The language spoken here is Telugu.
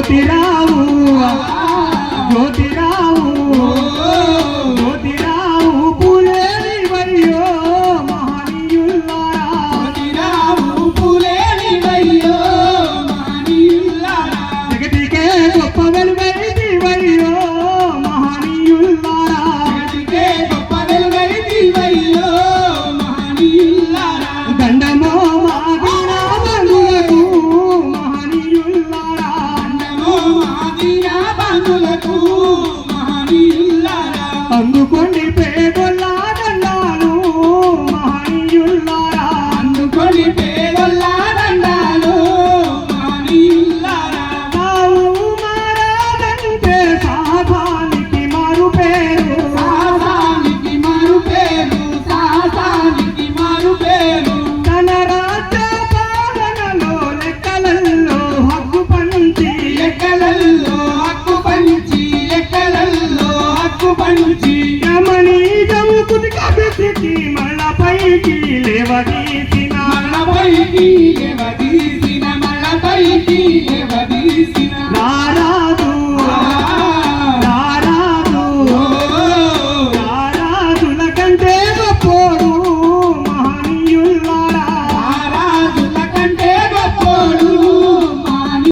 జ్యోతిరావు జ్యోతిరావు జ్యోతిరావు పూలేని వయ్యో మహనీయుల్లారా జ్యోతిరావు పూలేని వయ్యో మహనీయుల్లారా జగతికే గొప్ప వెలుగైతి వయ్యో మహనీయుల్లారా జగతికే గొప్ప వెలుగైతి వయ్యో మహనీయుల్లారా దండమో మాదిరా బంధులకు మహనీయుల్లారా దండమో మాదిరా బంధులకు మహనీయుల్లారా అందుకోండి పేదోళ్ళ దండాలు మహనీయుల్లారా